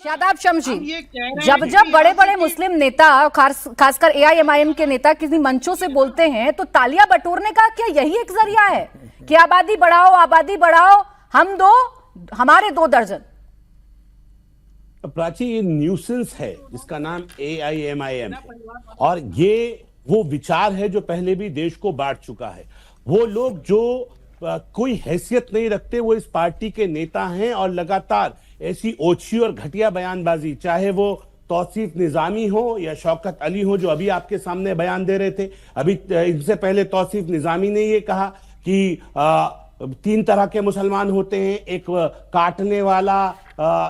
शादाब शमशी, जब जब बड़े बड़े मुस्लिम नेता खासकर एआईएमआईएम के नेता किसी मंचों से बोलते हैं तो तालियां बटोरने का क्या यही एक जरिया है कि आबादी बढ़ाओ, हम दो, हमारे 2 दर्जन? प्राची, ये न्यूसेंस है जिसका नाम एआईएमआईएम है, और ये वो विचार है जो पहले भी देश को बांट चुका है। वो लोग जो कोई हैसियत नहीं रखते वो इस पार्टी के नेता हैं, और लगातार ऐसी ओछी और घटिया बयानबाजी, चाहे वो तौसीफ निजामी हो या शौकत अली हो जो अभी आपके सामने बयान दे रहे थे। अभी इनसे पहले तौसीफ निजामी ने ये कहा कि 3 तरह के मुसलमान होते हैं, एक काटने वाला,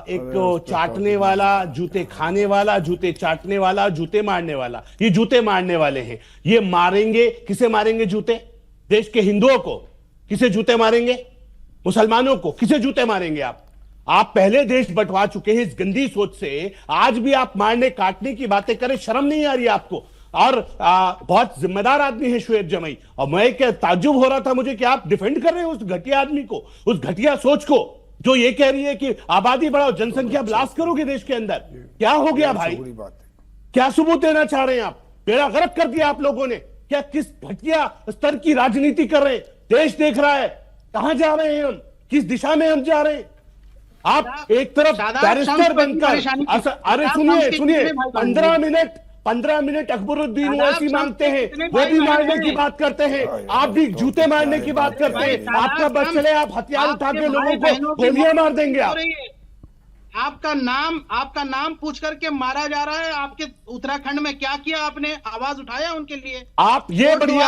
एक चाटने वाला, जूते खाने वाला, जूते चाटने वाला, जूते मारने वाला। ये जूते मारने वाले हैं। ये मारेंगे, किसे मारेंगे जूते? देश के हिंदुओं को। किसे जूते मारेंगे? मुसलमानों को। किसे जूते मारेंगे आप पहले देश बंटवा चुके हैं इस गंदी सोच से। आज भी आप मारने काटने की बातें करें, शर्म नहीं आ रही आपको? और बहुत जिम्मेदार आदमी है शोएब जमई, और मैं क्या ताज्जुब हो रहा था मुझे कि आप डिफेंड कर रहे हैं उस घटिया आदमी को, उस घटिया सोच को जो ये कह रही है कि आबादी बढ़ाओ, जनसंख्या ब्लास्ट करोगे देश के अंदर। क्या हो गया भाई? क्या सबूत देना चाह रहे हैं आप? बेड़ा गर्क कर दिया आप लोगों ने। क्या किस घटिया स्तर की राजनीति कर रहे हैं? देश देख रहा है कहां जा रहे हैं हम, किस दिशा में हम जा रहे हैं। आप एक तरफ बैरिस्टर बनकर, अरे सुनिए 15 मिनट अकबरुद्दीन ओवैसी मांगते हैं, वो भी मारने की बात करते हैं। आप भी जूते मारने की बात करते हैं। आपका बस चले, आप हथियार उठा के लोगों को गोलियां मार देंगे। आपका नाम पूछ करके मारा जा रहा है। आपके उत्तराखंड में क्या किया आपने? आवाज उठाया उनके लिए? आप ये बढ़िया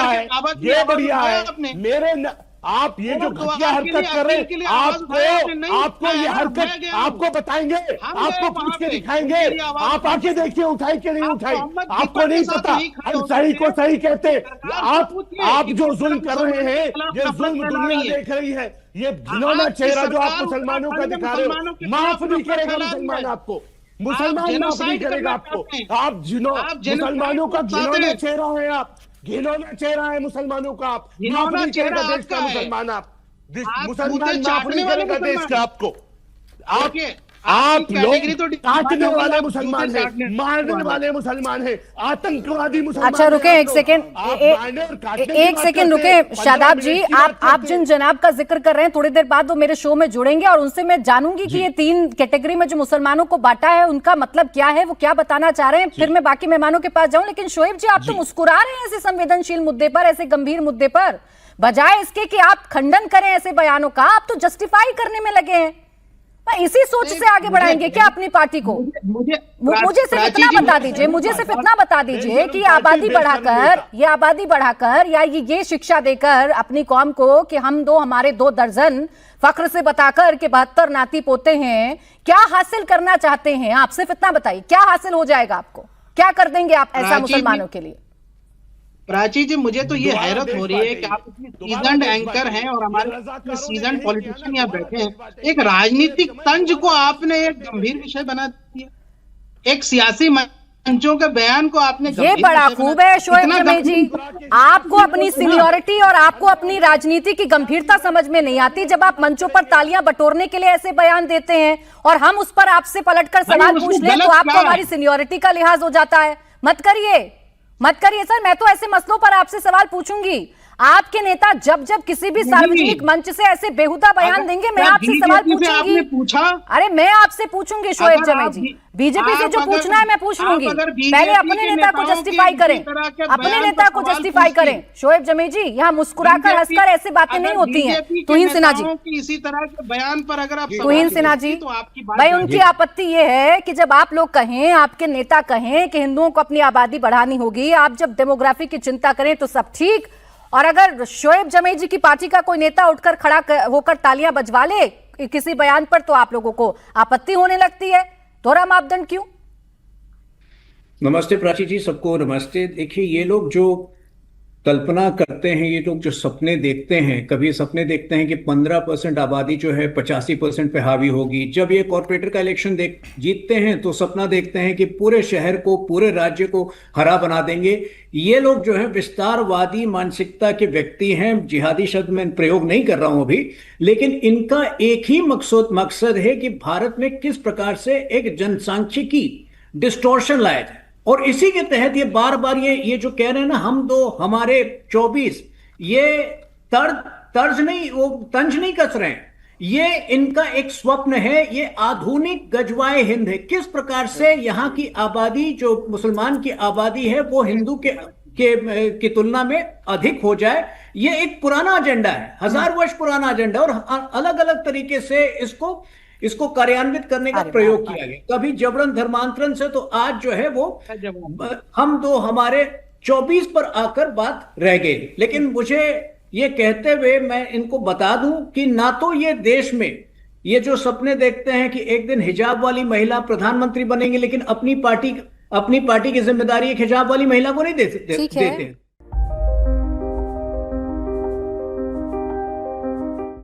है मेरे आप ये जो घटिया हरकत कर रहे हैं, आपको ये हरकत आपको बताएंगे, आपको पूछ के दिखाएंगे। आप आके देखिए उठाई के नहीं उठाई, आपको नहीं पता। हम सही को सही कहते। आप जो जुल्म कर रहे हैं, ये जुल्म दुनिया देख रही है। ये घिनौना चेहरा जो आप मुसलमानों का दिखा रहे हो, माफ नहीं करेगा मुसलमान आपको। मुसलमान माफ नहीं करेगा आपको। आप मुसलमानों का घिनौना चेहरा है। आप घिनौना चेहरा है मुसलमानों का। आप माफ नहीं करेगा देश का मुसलमान। आप मुसलमान माफ नहीं करेगा देश का आपको। आप लोग काटने वाले मुसलमान हैं, मारने वाले मुसलमान हैं, आतंकवादी मुसलमान। अच्छा रुके एक सेकेंड रुके शादाब जी, आप जिन जनाब का जिक्र कर रहे हैं, थोड़ी देर बाद वो मेरे शो में जुड़ेंगे और उनसे मैं जानूंगी कि ये 3 कैटेगरी में जो मुसलमानों को बांटा है उनका मतलब क्या है, वो क्या बताना चाह रहे हैं। फिर मैं बाकी मेहमानों के पास जाऊं। लेकिन शोएब जी, आप तो मुस्कुरा रहे हैं ऐसे संवेदनशील मुद्दे पर, ऐसे गंभीर मुद्दे पर, बजाय इसके कि आप खंडन करें ऐसे बयानों का, आप तो जस्टिफाई करने में लगे हैं। इसी सोच से आगे बढ़ाएंगे क्या अपनी पार्टी को? मुझे सिर्फ इतना बता दीजिए कि आबादी बढ़ाकर या ये शिक्षा देकर अपनी कौम को कि हम 2 हमारे 2 दर्जन फख्र से बताकर के 72 नाती पोते हैं, क्या हासिल करना चाहते हैं आप? सिर्फ इतना बताइए, क्या हासिल हो जाएगा आपको? क्या कर देंगे आप ऐसा मुसलमानों के लिए? प्राची जी, मुझे तो ये हैरत हो रही है कि आप इतने सीजन्ड एंकर हैं और हमारे सीजन्ड पॉलिटिशियन यहाँ बैठे हैं। एक राजनीतिक तंज को आपने एक गंभीर विषय बना दिया। एक सियासी मंचों के बयान को आपने, ये बड़ा खूब है शोएब जमी जी, आपको अपनी सीनियरिटी और आपको अपनी राजनीति की गंभीरता समझ में नहीं आती जब आप मंचों पर तालियां बटोरने के लिए ऐसे बयान देते हैं और हम उस पर आपसे पलटकर सवाल पूछ लें तो आपको हमारी सीनियरिटी का लिहाज हो जाता है। मत करिए सर, मैं तो ऐसे मसलों पर आपसे सवाल पूछूंगी। आपके नेता जब किसी भी सार्वजनिक मंच से ऐसे बेहुदा बयान देंगे, मैं आपसे सवाल पूछूंगी। अरे मैं आपसे पूछूंगी शोएब जमी जी, बीजेपी से जो पूछना है मैं पूछ लूंगी। पहले अपने नेता को जस्टिफाई करें, शोएब जमी जी। यहाँ मुस्कुराकर हंसकर ऐसे बातें नहीं होती हैं। तुहीन सिन्हा जी, इसी तरह के बयान पर अगर आप तुहीन सिन्हा जी, भाई उनकी आपत्ति ये है कि जब आप लोग कहें, आपके नेता कहें कि हिंदुओं को अपनी आबादी बढ़ानी होगी, आप जब डेमोग्राफी की चिंता करें तो सब ठीक, और अगर शोएब जमी जी की पार्टी का कोई नेता उठकर खड़ा होकर तालियां बजवा ले किसी बयान पर तो आप लोगों को आपत्ति होने लगती है। दोहरा मापदंड क्यों? नमस्ते प्राची जी, सबको नमस्ते। देखिए, ये लोग जो कल्पना करते हैं ये लोग, जो सपने देखते हैं, कभी सपने देखते हैं कि 15% आबादी जो है 85% पे हावी होगी। जब ये कॉर्पोरेटर का इलेक्शन जीतते हैं तो सपना देखते हैं कि पूरे शहर को, पूरे राज्य को हरा बना देंगे। ये लोग जो है विस्तारवादी मानसिकता के व्यक्ति हैं। जिहादी शब्द में प्रयोग नहीं कर रहा हूं अभी, लेकिन इनका एक ही मकसद है कि भारत में किस प्रकार से एक जनसांख्यिकी डिस्टॉर्शन लाया जाए। और इसी के तहत ये बार बार ये जो कह रहे हैं ना, हम दो हमारे 24, ये तंज नहीं कस रहे हैं। ये इनका एक स्वप्न है, ये आधुनिक गजवाए हिंद है। किस प्रकार से यहाँ की आबादी, जो मुसलमान की आबादी है, वो हिंदू की तुलना में अधिक हो जाए। ये एक पुराना एजेंडा है, 1000 वर्ष पुराना एजेंडा, और अलग अलग तरीके से इसको कार्यान्वित करने का प्रयोग किया गया। कभी जबरन धर्मांतरण से, तो आज जो है वो हम दो हमारे 24 पर आकर बात रह गई। लेकिन मुझे ये कहते हुए मैं इनको बता दूं कि ना तो ये देश में ये जो सपने देखते हैं कि एक दिन हिजाब वाली महिला प्रधानमंत्री बनेंगे, लेकिन अपनी पार्टी की जिम्मेदारी एक हिजाब वाली महिला को नहीं देते।